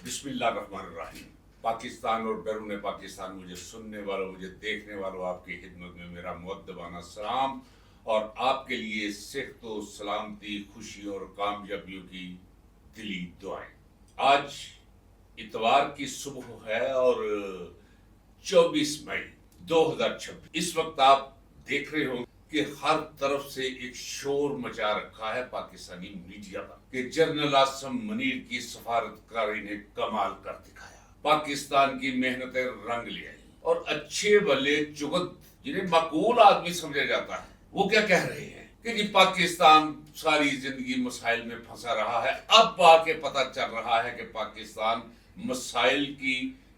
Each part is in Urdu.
بسم اللہ الرحمن الرحیم۔ پاکستان اور بیرون پاکستان مجھے سننے والوں، مجھے دیکھنے والوں، آپ کی خدمت میں میرا مؤدبانہ سلام اور آپ کے لیے صحت و سلامتی، خوشی اور کامیابیوں کی دلی دعائیں۔ آج اتوار کی صبح ہے اور 24 مئی 2026۔ اس وقت آپ دیکھ رہے ہوں کہ ہر طرف سے ایک شور مچا رکھا ہے پاکستانی میڈیا پر کہ جنرل عاصم منیر کی سفارتکاری نے کمال کر دکھایا، پاکستان کی محنتیں رنگ لے آئی، اور اچھے بھلے چغت جنہیں معقول آدمی سمجھا جاتا ہے وہ کیا کہہ رہے ہیں کہ جی پاکستان ساری زندگی مسائل میں پھنسا رہا ہے، اب آ کے پتہ چل رہا ہے کہ پاکستان مسائل کی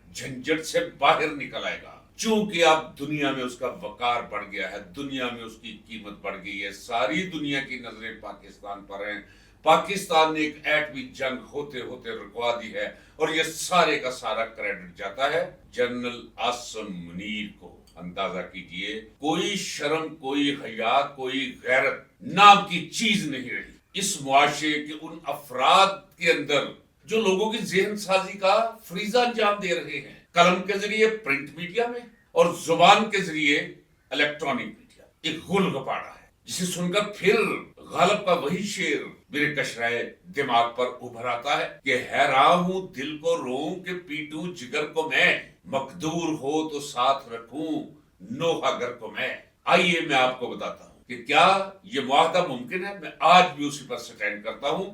جھنجھٹ سے باہر نکل آئے گا، چونکہ اب دنیا میں اس کا وقار بڑھ گیا ہے، دنیا میں اس کی قیمت بڑھ گئی ہے، ساری دنیا کی نظریں پاکستان پر ہیں۔ پاکستان نے ایک ایٹمی جنگ ہوتے ہوتے رکوا دی ہے اور یہ سارے کا سارا کریڈٹ جاتا ہے جنرل عاصم منیر کو۔ اندازہ کیجئے کوئی شرم، کوئی حیا، کوئی غیرت نام کی چیز نہیں رہی اس معاشرے کے ان افراد کے اندر جو لوگوں کی ذہن سازی کا فریضہ انجام دے رہے ہیں، قلم کے ذریعے پرنٹ میڈیا میں اور زبان کے ذریعے الیکٹرانک میڈیا۔ ایک غل گپاڑا ہے جسے سن کر پھر غالب کا وہی شعر میرے کشرائے دماغ پر ابھر آتا ہے کہ حیران ہوں دل کو روؤں کہ پیٹوں جگر کو میں، مقدور ہو تو ساتھ رکھوں نوحہ گر کو میں۔ آئیے میں آپ کو بتاتا ہوں کہ کیا یہ معاہدہ ممکن ہے۔ میں آج بھی اسی پر سٹینڈ کرتا ہوں،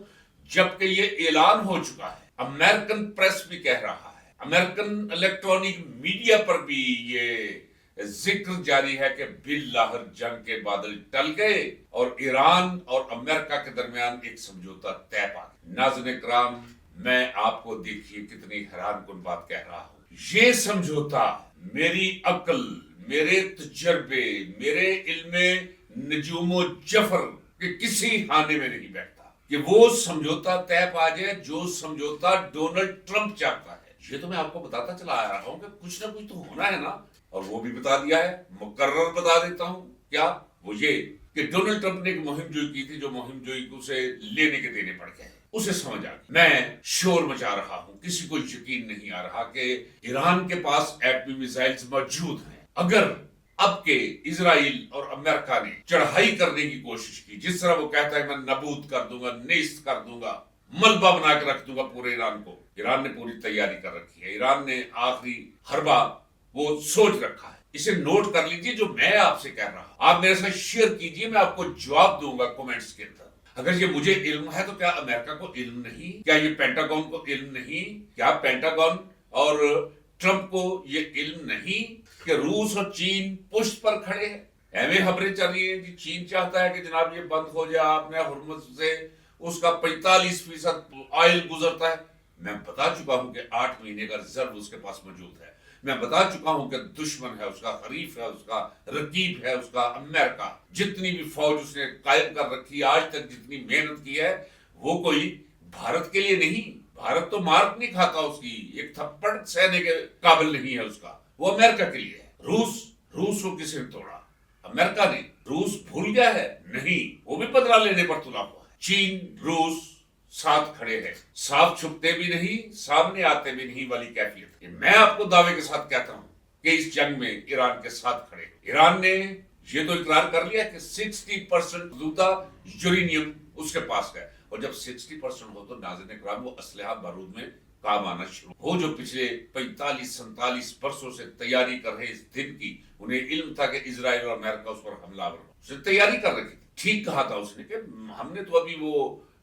جبکہ یہ اعلان ہو چکا ہے، امریکن پریس بھی کہہ رہا ہے، امریکن الیکٹرانک میڈیا پر بھی یہ ذکر جاری ہے کہ باللہ جنگ کے بادل ٹل گئے اور ایران اور امریکہ کے درمیان ایک سمجھوتا طے پا گیا۔ ناظرین کرام، میں آپ کو دیکھیے کتنی حیران کن بات کہہ رہا ہوں۔ یہ سمجھوتا میری عقل، میرے تجربے، میرے علم نجوم و جفر کے کسی خانے میں نہیں بیٹھتا کہ وہ سمجھوتا طے پا جائے جو سمجھوتا ڈونلڈ ٹرمپ چاہتا ہے۔ یہ تو میں آپ کو بتاتا چلا آ رہا ہوں کہ کچھ نہ کچھ تو ہونا ہے نا، اور وہ بھی بتا دیا ہے، مقرر بتا دیتا ہوں۔ کیا؟ وہ یہ کہ ڈونلڈ ٹرمپ نے ایک مہم جوئی کی تھی، جو مہم جوئی کو اسے لینے کے دینے پڑ گئے، اسے سمجھ آ گئی۔ میں شور مچا رہا ہوں، کسی کو یقین نہیں آ رہا کہ ایران کے پاس ایٹمی میزائلز موجود ہیں۔ اگر اب کے اسرائیل اور امریکہ نے چڑھائی کرنے کی کوشش کی، جس طرح وہ کہتا ہے میں نابود کر دوں گا، نیست کر دوں گا، ملبہ بنا کے رکھ دوں گا پورے ایران کو، ایران نے پوری تیاری کر رکھی ہے، ایران نے آخری حربہ وہ سوچ رکھا ہے۔ اسے نوٹ کر لیجئے جو میں آپ سے کہہ رہا ہوں، آپ میرے ساتھ شیئر کیجئے، میں آپ کو جواب دوں گا کومنٹس کے اندر۔ اگر یہ مجھے علم ہے تو کیا امریکہ کو علم نہیں؟ کیا یہ پینٹاگون کو علم نہیں؟ کیا پینٹاگون اور ٹرمپ کو یہ علم نہیں کہ روس اور چین پشت پر کھڑے ہیں؟ ایویں خبریں چل رہی ہیں کہ چین چاہتا ہے کہ جناب یہ بند ہو جائے، آپ نے ہرمز سے اس کا 45% آئل گزرتا ہے۔ میں بتا چکا ہوں کہ 8 مہینے کا ریزرو اس کے پاس موجود ہے۔ میں بتا چکا ہوں کہ دشمن ہے اس کا، حریف ہے اس کا، رقیب ہے اس کا امریکہ۔ جتنی بھی فوج اس نے قائم کر رکھی ہے، آج تک جتنی محنت کی ہے، وہ کوئی بھارت کے لیے نہیں۔ بھارت تو مارک نہیں کھاتا اس کی، ایک تھپڑ سہنے کے قابل نہیں ہے اس کا، وہ امریکہ کے لیے ہے۔ روس کو کسی نے توڑا؟ امریکہ نے۔ روس بھول گیا ہے؟ نہیں، وہ بھی بدلہ لینے پر تلا ہوا ہے۔ چین، روس ساتھ کھڑے ہیں، صاف چھپتے بھی نہیں، سامنے آتے بھی نہیں والی کیفیت۔ میں آپ کو دعوے کے ساتھ کہتا ہوں کہ اس جنگ میں ایران کے ساتھ کھڑے۔ ایران نے یہ تو اقرار کر لیا کہ 60% زودہ یورینیم اس کے پاس ہے، اور جب 60% ہو تو ناظرین کرام وہ اسلحہ بارود میں کام آنا شروع ہو۔ جو پچھلے 45-47 برسوں سے تیاری کر رہے اس دن کی، انہیں علم تھا کہ اسرائیل اور امریکہ اس پر حملہ آور ہو، اسے تیاری کر رکھی تھی۔ ٹھیک کہا تھا اس نے کہ ہم نے تو ابھی وہ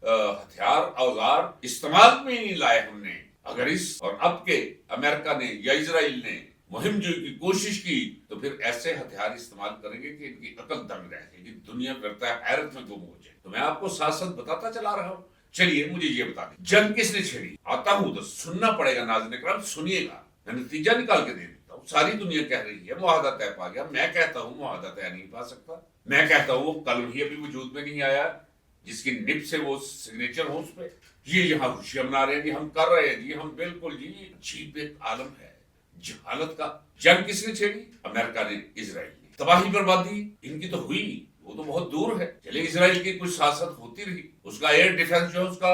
ہتھیار اوزار استعمال میں نہیں لائے ہم نے۔ اگر اس اور اب کے امریکہ نے یا اسرائیل نے مہم جوئی کی کوشش کی تو پھر ایسے ہتھیار استعمال کریں گے کہ ان کی عقل دنگ رہ جائے گی، دنیا کرتا ہے حیرت میں گم ہو جائے۔ تو میں آپ کو ساتھ ساتھ بتاتا چلا رہا ہوں۔ چلیے مجھے یہ بتا دیں جنگ کس نے چھیڑی؟ آتا ہوں تو سننا پڑے گا ناظرین کرام، سنیے گا، میں نتیجہ نکال کے دے دیتا ہوں۔ ساری دنیا کہہ رہی ہے معاہدہ طے پا گیا، میں کہتا ہوں معاہدہ طے نہیں پا سکتا۔ میں کہتا ہوں وہ قلم ہی ابھی وجود میں نہیں آیا جس کی نب سے وہ سگنیچر ہو اس پہ۔ یہ یہاں خوشیاں منا رہے ہیں جی، ہم کر رہے ہیں جی، ہم بالکل جی۔ عجیب ایک عالم ہے جہالت کا۔ جنگ کس نے چھیڑی؟ امریکہ نے، اسرائیل نے۔ تباہی بربادی ان کی تو ہوئی، وہ تو بہت دور ہے۔ چلے اسرائیل کی کچھ سیاست ہوتی رہی، اس کا ایئر ڈیفنس جو ہے اس کا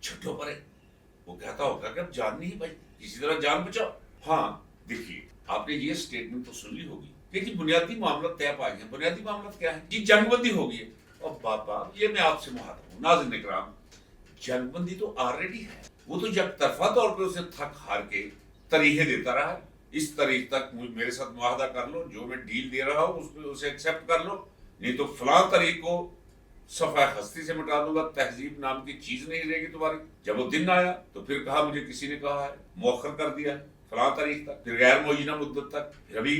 چھٹو پڑے وہ کہتا ہوگا کہ اب جان نہیں بھائی کسی طرح جان بچاؤ. ہاں دیکھیے آپ نے یہ سٹیٹمنٹ تو سن لی ہوگی کہ جی بنیادی معاملات طے پائے ہیں. بنیادی معاملات کیا ہے جی جنگ بندی ہوگی ہے. اور باپا یہ میں آپ سے مخاطب ہوں ناظرین اکرام جنگ بندی تو آلریڈی ہے. وہ تو یک طرفہ طور پہ اسے تھک ہار کے طریقے دیتا رہا ہے. اس تاریخ تک میرے ساتھ معاہدہ کر لو جو میں ڈیل دے رہا ہوں اس پہ اسے ایکسیپٹ کر لو نہیں تو فلاں تاریخ کو صفحہ ہستی سے مٹا دوں گا. تہذیب نام کی چیز نہیں رہے گی تمہاری. جب وہ دن آیا تو پھر کہا مجھے کسی نے کہا ہے مؤخر کر دیا فلاں تاریخ تک پھر غیر معینہ مدت تک. پھر ابھی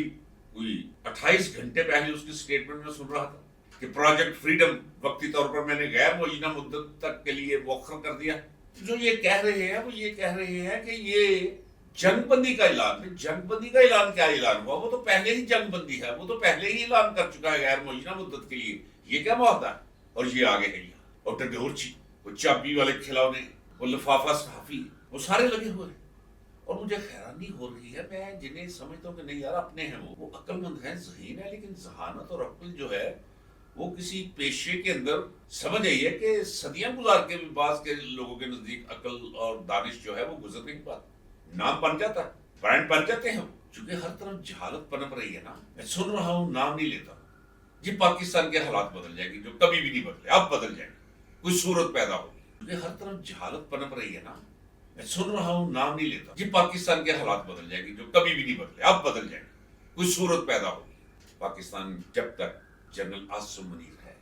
کوئی 28 گھنٹے پہلے اس کی سٹیٹمنٹ میں سن رہا تھا کہ پروجیکٹ فریڈم وقتی طور پر میں نے غیر معینہ مدت تک کے لیے مؤخر کر دیا. جو یہ کہہ رہے ہیں وہ یہ کہہ رہے ہیں کہ یہ جنگ بندی کا اعلان ہے. جنگ بندی کا اعلان کیا اعلان ہوا؟ وہ تو پہلے ہی جنگ بندی ہے. وہ تو پہلے ہی اعلان کر چکا ہے غیر معینہ مدت کے لیے. یہ کیا معاہدہ ہے؟ اور یہ آگے ہے یہاں اور ڈڈورچی وہ چابی والے کھلونے وہ لفافہ صحافی وہ سارے لگے ہوئے ہیں. اور مجھے حیرانی ہو رہی ہے میں جنہیں سمجھتا ہوں کہ نہیں یار اپنے ہیں وہ عقل مند ہیں ذہین ہے لیکن ذہانت اور عقل جو ہے وہ کسی پیشے کے اندر سمجھ آئی ہے کہ صدیاں گزار کے بھی بعض کے لوگوں کے نزدیک عقل اور دانش جو ہے وہ گزر نہیں پاتی. نام بن جاتا ہے برانڈ بن جاتے ہیں چونکہ ہر طرف جہالت پنپ رہی ہے نا. میں سن رہا ہوں نام نہیں لیتا جی پاکستان کے حالات بدل جائیں گے جو کبھی بھی نہیں بدلے اب بدل جائیں گے. کوئی صورت پیدا ہوگی کیونکہ ہر طرف جہالت پنپ رہی ہے نا. میں سن رہا ہوں نام نہیں لیتا جی پاکستان کے حالات بدل جائیں گے جو کبھی بھی نہیں بدلے اب بدل جائیں گے. کوئی صورت پیدا ہوگی. پاکستان جب تک جنرل عاصم منیر ہے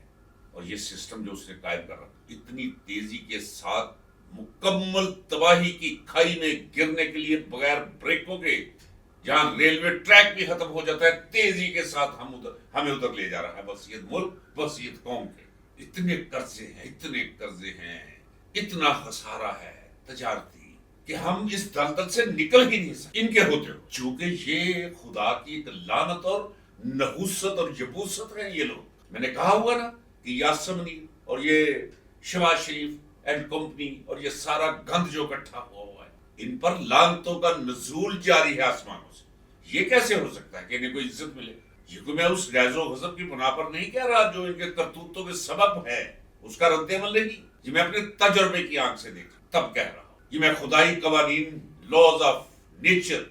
اور یہ سسٹم جو اس نے قائم کر رکھا اتنی تیزی کے ساتھ مکمل تباہی کی کھائی میں گرنے کے لیے بغیر بریکوں کے جہاں ریلوے ٹریک بھی ختم ہو جاتا ہے تیزی کے ساتھ ہمیں ادھر لے جا رہا ہے. بصیت ملک بصیت قوم کے اتنے قرضے ہیں اتنا خسارہ ہے تجارتی کہ ہم اس دلدل سے نکل ہی نہیں سکتے ان کے ہوتے ہو. چونکہ یہ خدا کی ایک لعنت اور نحوست اور یبوست ہے یہ لوگ. میں نے کہا ہوا نا کہ یاسمنی اور یہ شہباز شریف اینڈ کمپنی اور یہ سارا گند جو اکٹھا ہوا ہے ان پر لعنتوں کا نزول جاری ہے آسمانوں سے. یہ کیسے ہو سکتا ہے کہ انہیں کوئی عزت ملے؟ یہ کوئی میں اس غیظ و غضب کی بنا پر نہیں کہہ رہا جو ان کے کرتوتوں کے سبب ہے اس کا رد عمل نہیں. یہ میں اپنے تجربے کی آنکھ سے دیکھا تب کہہ رہا ہوں. یہ میں خدائی قوانین لاز آف نیچر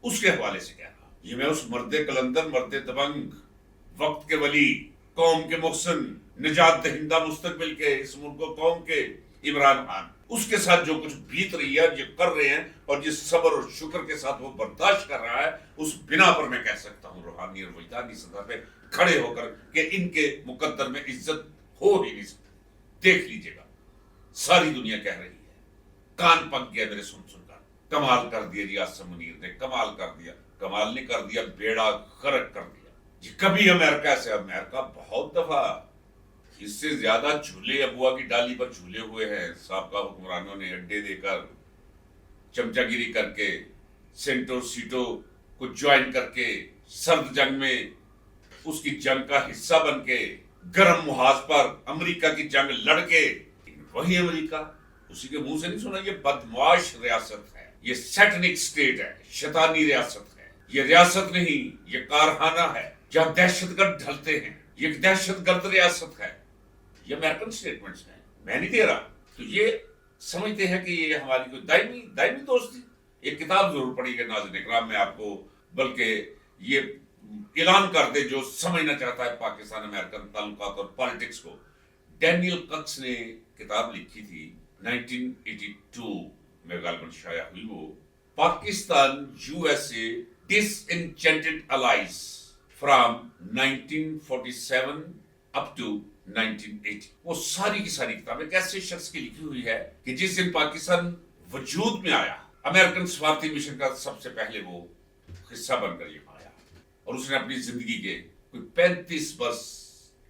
اس کے حوالے سے کہہ رہا ہوں. یہ میں اس مرد کلندر مرد دبنگ وقت کے ولی قوم کے محسن نجات دہندہ مستقبل کے اس ملک و قوم کے عمران خان اس کے ساتھ جو کچھ بیت رہی ہے یہ کر رہے ہیں اور جس صبر اور شکر کے ساتھ وہ برداشت کر رہا ہے اس بنا پر میں کہہ سکتا ہوں روحانی اور وجدانی سطح پہ کھڑے ہو کر کہ ان کے مقدر میں عزت ہو ہی نہیں سکتی. دیکھ لیجیے گا ساری دنیا کہہ رہی ہے کان پک گیا میرے سن کر. کمال کر دیا جی عاصم منیر نے کمال کر دیا. کمال نہیں کر دیا بیڑا غرق کر دیا جی. کبھی امریکہ سے امریکہ بہت دفعہ اس سے زیادہ جھولے ابوا کی ڈالی پر جھولے ہوئے ہیں سابقہ حکمرانوں نے اڈے دے کر چمچا گیری کر کے سینٹو سیٹو کو جوائن کر کے سرد جنگ میں اس کی جنگ کا حصہ بن کے گرم محاذ پر امریکہ کی جنگ لڑ کے. وہی امریکہ اسی کے منہ سے نہیں سنا یہ بدمعاش ریاست ہے یہ سیٹنک سٹیٹ ہے شیطانی ریاست ہے. یہ ریاست نہیں یہ کارخانہ ہے جہاں دہشت گرد ڈھلتے ہیں. یہ ایک دہشت گرد ریاست ہے. یہ امریکن سٹیٹمنٹس ہیں میں نہیں دے رہا. تو یہ سمجھتے ہیں کہ یہ ہماری کوئی دائمی دوستی. ایک کتاب ضرور پڑھی گا ناظرین اکرام میں آپ کو بلکہ یہ اعلان کر دے جو سمجھنا چاہتا ہے پاکستان امریکن تعلقات اور پالیٹکس کو. ڈینیل ککس نے کتاب لکھی تھی 1982 میں غالباً شائع ہوئی وہ Pakistan U S A disenchanted allies from 1947 up to 1980. وہ ساری کی ساری کتاب ایک ایسے شخص کی لکھی ہوئی ہے کہ جس دن پاکستان وجود میں آیا امریکن سفارتی مشن کا سب سے پہلے وہ حصہ بن کر یہاں آیا اور اس نے اپنی زندگی کے کوئی 35 برس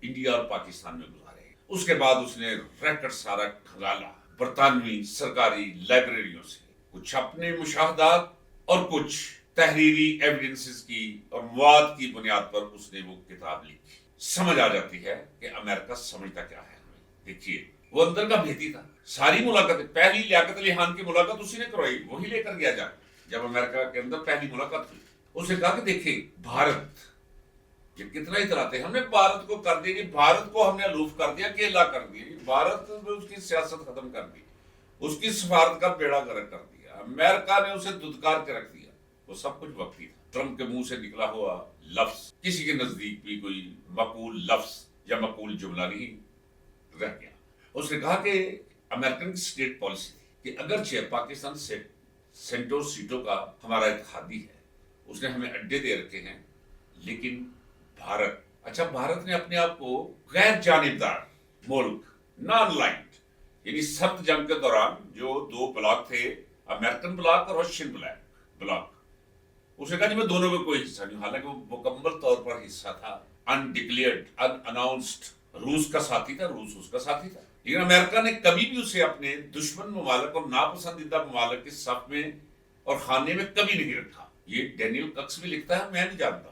انڈیا اور پاکستان میں گزارے. اس کے بعد اس نے ریکارڈ سارا کھنگالا برطانوی سرکاری لائبریریوں سے کچھ اپنے مشاہدات اور کچھ تحریری ایویڈنسز کی اور مواد کی بنیاد پر اس نے وہ کتاب لکھی. سمجھ آ جاتی ہے کہ امریکہ سمجھتا کیا ہے. دیکھیے وہ اندر کا بھیتی تھا. ساری ملاقاتیں پہلی لیاقت علی خان کی ملاقات اسی نے کروائی وہی لے کر گیا جا. جب امریکہ کے اندر پہلی ملاقات ہوئی اس نے کہا کہ دیکھیں بھارت یہ کتنا اتراتے ہیں. ہم نے بھارت کو کر دیا, بھارت کو ہم نے الوف کر دیا, اکیلا کر دیا. بھارت نے اس کی سیاست ختم کر دی, اس کی سفارت کا بیڑا گرک کر دیا. امریکہ نے اسے دھتکار کے رکھ دیا. وہ سب کچھ وقتی تھا. ٹرمپ کے منہ سے نکلا ہوا لفظ کسی کے نزدیک بھی کوئی مقبول لفظ یا مقبول جملہ نہیں رہ گیا. اس نے کہا کہ امریکن کی اسٹیٹ پالیسی تھی کہ اگرچہ پاکستان سے سینٹوں سیٹوں کا ہمارا اتحادی ہے, اس نے ہمیں اڈے دے رکھے ہیں, لیکن بھارت نے اپنے آپ کو غیر جانبدار ملک, نان لائنڈ, یعنی سخت جنگ کے دوران جو دو بلاک تھے, امریکن بلاک اور رشین بلاک, اس نے کہا جی میں دونوں میں کوئی حصہ نہیں. حالانکہ وہ مکمل طور پر حصہ تھا, انڈکلیئرڈ, ان اناؤنسڈ. روس کا ساتھی تھا, روس اس کا ساتھی تھا, لیکن امریکہ نے کبھی بھی اسے اپنے دشمن ممالک اور ناپسندیدہ ممالک کے صف میں اور خانے میں کبھی نہیں رکھا. یہ ڈینیل ککس بھی لکھتا ہے, میں نہیں جانتا,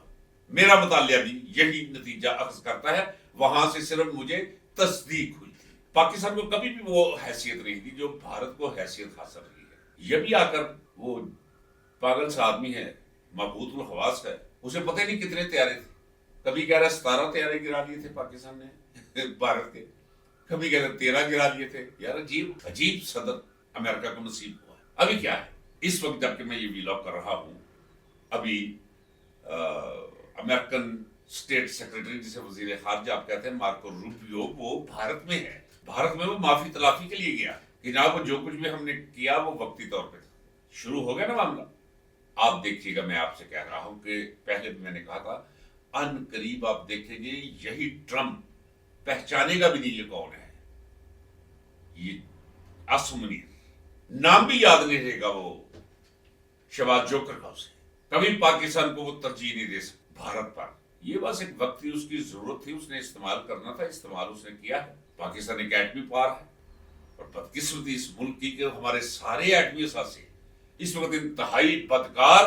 میرا مطالعہ بھی یہی نتیجہ اخذ کرتا ہے. وہاں سے صرف مجھے تصدیق ہوئی تھی. پاکستان کو کبھی بھی وہ حیثیت نہیں تھی جو بھارت کو حیثیت حاصل رہی ہے. یہ بھی آ کر وہ پاگل سا آدمی ہے, مبہوت الحواس ہے, اسے پتہ نہیں کتنے طیارے تھے. کبھی کہہ رہا 17 طیارے گرا لیے تھے پاکستان نے بھارت کے, کبھی کہہ رہا 13 گرا لیے تھے. یار عجیب صدر امریکہ کو نصیب ہوا ہے. ابھی کیا ہے اس وقت جبکہ میں یہ ویلاگ کر رہا ہوں, ابھی امریکن اسٹیٹ سیکرٹری جسے وزیر خارجہ آپ کہتے ہیں مارکو روبیو, وہ بھارت میں ہے. بھارت میں وہ معافی تلافی کے لیے گیا کہ جناب جو کچھ بھی ہم نے کیا وہ وقتی طور پہ تھا. شروع ہو گیا نا معاملہ. آپ دیکھیے گا, میں آپ سے کہہ رہا ہوں کہ پہلے بھی میں نے کہا تھا, ان قریب آپ دیکھیں گے یہی ٹرمپ پہچانے گا بھی نہیں یہ کون ہے. یہ عاصم منیر نام بھی یاد نہیں رہے گا, وہ شہباز جوکر کا. اسے کبھی پاکستان کو وہ ترجیح نہیں دے سکتا بھارت پر. یہ بس ایک وقت تھی, اس کی ضرورت تھی, اس نے استعمال کرنا تھا, استعمال اس نے کیا ہے. پاکستان ایک ایٹمی پار ہے, اور بدقسمتی اس ملک کی کہ ہمارے سارے ایٹمی اثاثے اس وقت انتہائی بدکار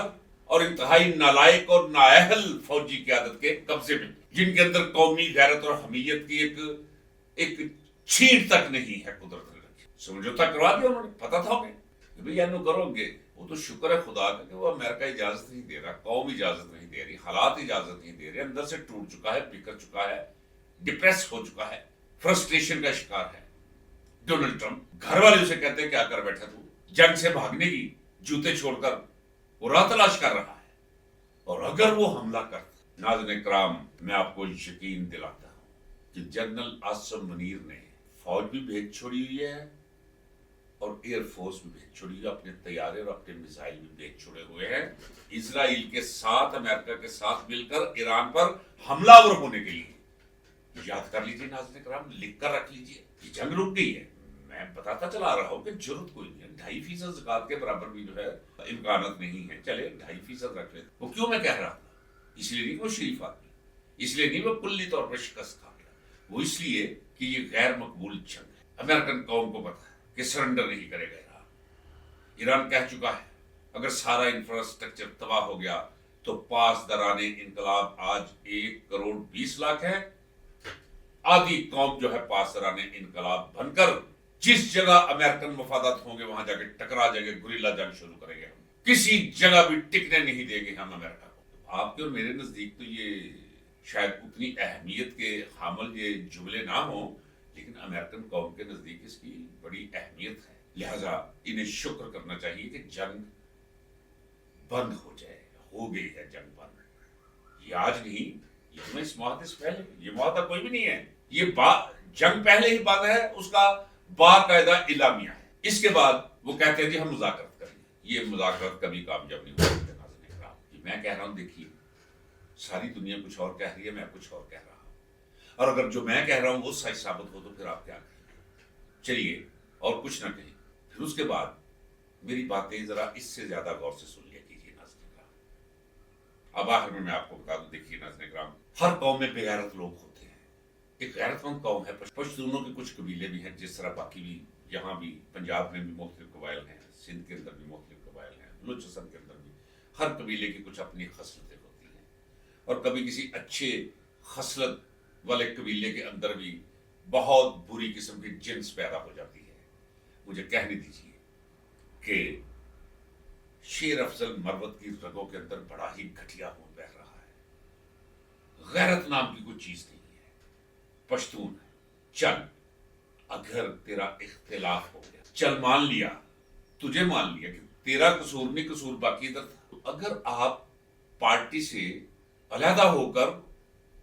اور انتہائی نالائق اور نااہل فوجی قیادت کے قبضے میں, جن کے اندر قومی غیرت اور حمیت کی ایک چھینٹ تک نہیں ہے. قدرت نے رکھی, سمجھوتا کروا دیا انہوں نے. پتا تھا انہیں کہ بھئی اینو کرو گے. وہ تو شکر ہے خدا کا کہ وہ امریکہ اجازت نہیں دے رہا, قوم اجازت نہیں دے رہی, حالات اجازت نہیں دے رہے, اندر سے ٹوٹ چکا ہے, بکھر چکا ہے, ڈپریس ہو چکا ہے, فرسٹریشن کا شکار ہے. ڈونلڈ ٹرمپ گھر والے اسے کہتے ہیں کیا کر بیٹھا تو, جنگ سے بھاگنے کی جوتے چھوڑ کر وہ راہ تلاش کر رہا ہے. اور اگر وہ حملہ کرتا, ناظرین کرام میں آپ کو یقین دلاتا ہوں کہ جنرل عاصم منیر نے فوج بھی بھیج چھوڑی ہوئی ہے اور ایئر فورس بھی بھیج چھوڑی ہوئی ہے, اپنے طیارے اور اپنے میزائل بھی بھیج چھوڑے ہوئے ہیں اسرائیل کے ساتھ, امریکہ کے ساتھ مل کر ایران پر حملہ آور ہونے کے لیے. یاد کر لیجیے ناظرین کرام, لکھ کر رکھ لیجیے, یہ جنگ رک گئی ہے. میں بتاتا چلا رہا ہوں کہ ضرورت کوئی نہیں ہے, 2.5% زکوٰۃ کے برابر بھی جو ہے امکانات نہیں ہے. چلے 2.5% رکھ لیں. وہ کیوں میں کہہ رہا تھا, اس لیے نہیں کہ وہ شریف آدمی, اس لیے نہیں وہ کلی طور پر شکست کھا گیا, وہ اس لیے کہ یہ غیر مقبول جنگ ہے. امریکن قوم کو پتا ہے کہ سرنڈر نہیں کرے گا ایران. ایران کہہ چکا ہے اگر سارا انفراسٹرکچر تباہ ہو گیا تو پاسداران انقلاب آج 1,20,00,000 ہے. آدھی قوم جو ہے پاسداران انقلاب بن کر جس جگہ امریکن مفادات ہوں گے وہاں جا کے ٹکرا جائیں گے, گریلا جنگ شروع کریں گے. ہم کسی جگہ بھی ٹکنے نہیں دیں گے ہم امریکہ کو. آپ کے اور میرے نزدیک تو یہ شاید اتنی اہمیت کے حامل یہ جملے نہ ہوں, لیکن امریکن قوم کے نزدیک اس کی بڑی اہمیت ہے. لہذا انہیں شکر کرنا چاہیے کہ جنگ بند ہو جائے. ہو گئی ہے جنگ بند. یہ آج نہیں, یہ میں اس معاہدے سے پہلے, یہ معاہدہ کوئی بھی نہیں ہے, یہ جنگ پہلے ہی بند ہے, اس کا باقاعدہ اعلامیہ ہے. اس کے بعد وہ کہتے ہیں جی ہم مذاکرات کریں گے. یہ مذاکرات کبھی کامیاب نہیں ہو سکتے. میں کہہ رہا ہوں دیکھیے ساری دنیا کچھ اور کہہ رہی ہے, میں کچھ اور کہہ رہا ہوں, اور اگر جو میں کہہ رہا ہوں وہ سچ ثابت ہو تو پھر آپ کیا کہیں گے. چلیے اور کچھ نہ کہیں, پھر اس کے بعد میری باتیں ذرا اس سے زیادہ غور سے سن لیا کیجیے ناظرین کرام. اب آخر میں آپ کو بتا دوں, دیکھیے ناظرین کرام, ہر قوم میں بے غیرت لوگ ہوتے ہیں. ایک غیرت مند قوم ہے پشتونوں کے کچھ قبیلے بھی ہیں, جس طرح باقی بھی یہاں بھی پنجاب میں بھی مختلف قبائل ہیں, سندھ کے اندر بھی مختلف قبائل ہیں, بلوچستان کے اندر بھی ہر قبیلے کی کچھ اپنی خصلتیں ہوتی ہیں. اور کبھی کسی اچھے خصلت والے قبیلے کے اندر بھی بہت بری قسم کی جنس پیدا ہو جاتی ہے. مجھے کہنے دیجیے کہ شیر افضل مروت کی رگوں کے اندر بڑا ہی گھٹیا خون بہہ رہا ہے. غیرت نام کی کوئی چیز نہیں ہے. پشتون ہے. چل اگر تیرا اختلاف ہو گیا, چل مان لیا, تجھے مان لیا کہ تیرا قصور نہیں, قصور باقی ادھر تھا. اگر آپ پارٹی سے علیحدہ ہو کر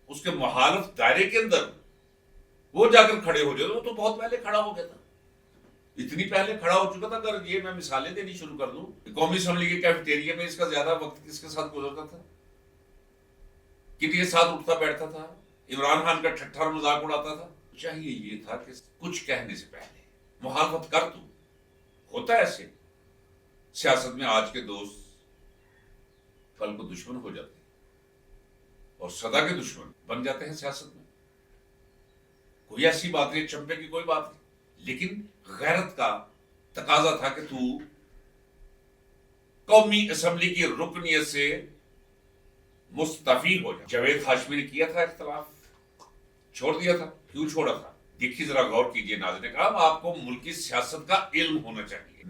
اس کے مخالف دائرے کے اندر وہ جا کر کھڑے ہو جائے, وہ تو بہت پہلے کھڑا ہو گیا تھا, اتنی پہلے کھڑا ہو چکا تھا. اگر یہ میں مثالیں دینی شروع کر دوں, قومی اسمبلی کے کیفیٹیریا میں اس کا زیادہ وقت کس کے ساتھ گزرتا تھا, کتنے ساتھ اٹھتا بیٹھتا تھا, عمران خان کا ٹھٹھا اور مذاق اڑاتا تھا. چاہیے یہ تھا کہ کچھ کہنے سے پہلے مخالفت کر دوں. ہوتا ہے ایسے سیاست میں, آج کے دوست کل کو دشمن ہو جاتے ہیں اور سدا کے دشمن بن جاتے ہیں سیاست میں. کوئی ایسی بات نہیں, چمپے کی کوئی بات نہیں, لیکن غیرت کا تقاضا تھا کہ تو قومی اسمبلی کی رکنیت سے مستعفی ہو جائے. جاوید ہاشمی نے کیا تھا اختلاف, چھوڑ دیا تھا. کیوں چھوڑا تھا؟ دیکھیے ذرا غور کیجیے ناظرین کرام, آپ کو ملکی سیاست کا علم ہونا چاہیے.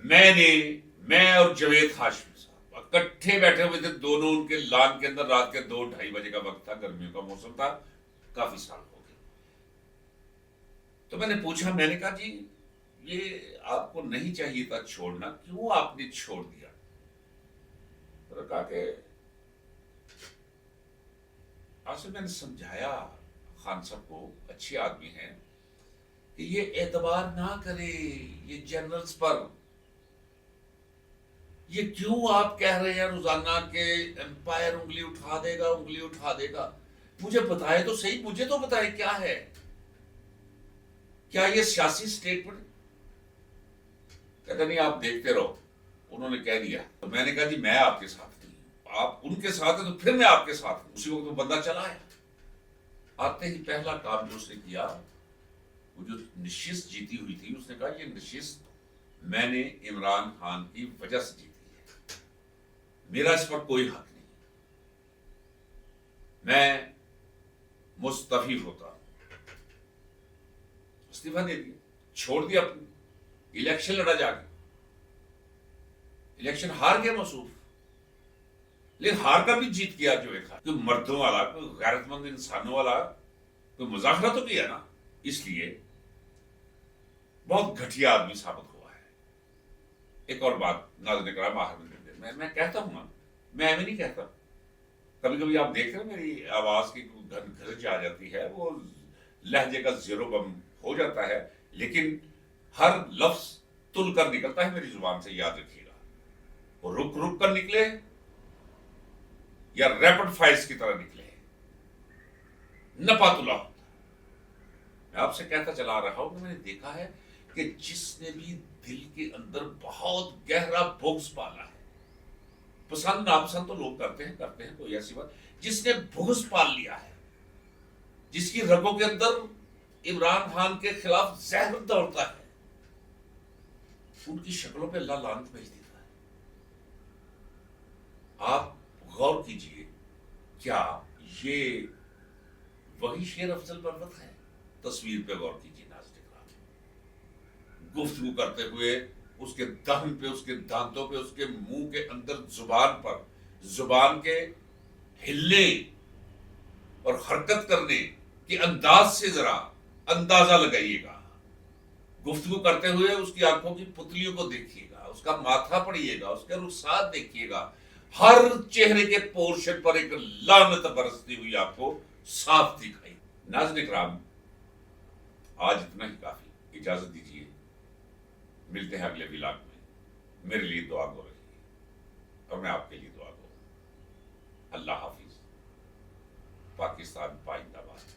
میں اور جاوید ہاشمی صاحب اکٹھے بیٹھے ہوئے تھے دونوں, ان کے لان کے اندر. رات کے 2-2:30 بجے کا وقت تھا, گرمیوں کا موسم تھا, کافی سال ہو گئے. تو میں نے پوچھا, میں نے کہا جی یہ آپ کو نہیں چاہیے تھا چھوڑنا, کیوں آپ نے چھوڑ دیا؟ تو کہا کہ آصف, میں نے سمجھایا خان صاحب کو, اچھے آدمی ہیں, کہ یہ اعتبار نہ کرے یہ جنرلز پر. یہ کیوں آپ کہہ رہے ہیں روزانہ کہ امپائر انگلی اٹھا دے گا, انگلی اٹھا دے گا؟ مجھے بتائے تو صحیح, مجھے تو بتائے کیا ہے, کیا یہ سیاسی سٹیٹمنٹ؟ کہتے نہیں آپ دیکھتے رہو. انہوں نے کہہ دیا, تو میں نے کہا جی میں آپ کے ساتھ نہیں, آپ ان کے ساتھ ہیں تو پھر میں آپ کے ساتھ ہوں. اسی وقت وہ بندہ چلا ہے. آتے ہی پہلا کام جو اس نے کیا, وہ جو نشست جیتی ہوئی تھی, اس نے کہا یہ نشست میں نے عمران خان کی وجہ سے جیتی ہے, میرا اس پر کوئی حق نہیں, میں مستعفی ہوتا ہوں. استعفیٰ دے دیا, چھوڑ دیا اپنی. الیکشن لڑا جا کے, الیکشن ہار گیا موصوف, لیکن ہار کا بھی جیت کیا جو ایک کوئی مردوں والا, کوئی غیرت مند انسانوں والا, کوئی مذاکرہ تو کیا نا. اس لیے بہت گھٹیا آدمی ثابت ہوا ہے. ایک اور بات ناظرین کرام, آخر میں کہتا ہوں نا, میں ایویں نہیں کہتا. کبھی کبھی آپ دیکھ رہے ہیں میری آواز کی گھرج آ جاتی ہے, وہ لہجے کا زیر و بم ہو جاتا ہے, لیکن ہر لفظ تل کر نکلتا ہے میری زبان سے, یاد رکھیے گا. وہ رک رک کر نکلے یا ریپڈ فائرز کی طرح نکلے, نپات اللہ ہوتا. میں آپ سے کہتا چلا رہا ہوں کہ میں نے دیکھا ہے کہ جس نے بھی دل کے اندر بہت گہرا بغض پالا ہے, پسند ناپسند تو لوگ کرتے ہیں, کوئی ایسی بات, جس نے بغض پال لیا ہے, جس کی رگوں کے اندر عمران خان کے خلاف زہر دوڑتا ہے, ان کی شکلوں پہ اللہ لعنت بھیج دیتا ہے. آپ غور کیجئے, کیا یہ وہی شیر افضل بروت ہے؟ تصویر پہ غور کیجئے ناظرین کرام. گفتگو کرتے ہوئے اس کے دہن پہ, اس کے دانتوں پہ, اس کے منہ کے اندر, زبان پر, زبان کے ہلنے اور حرکت کرنے کے انداز سے ذرا اندازہ لگائیے گا. گفتگو کرتے ہوئے اس کی آنکھوں کی پتلیوں کو دیکھیے گا, اس کا ماتھا پڑھیے گا, اس کے رخسار دیکھیے گا, ہر چہرے کے پورشن پر ایک لعنت برستی ہوئی آپ کو صاف دکھائی. ناظرین کرام, آج اتنا ہی کافی, اجازت دیجیے, ملتے ہیں اگلے ولاگ میں. میرے لیے دعا گو رہیے اور میں آپ کے لیے دعا گو. اللہ حافظ. پاکستان پائندہ باد.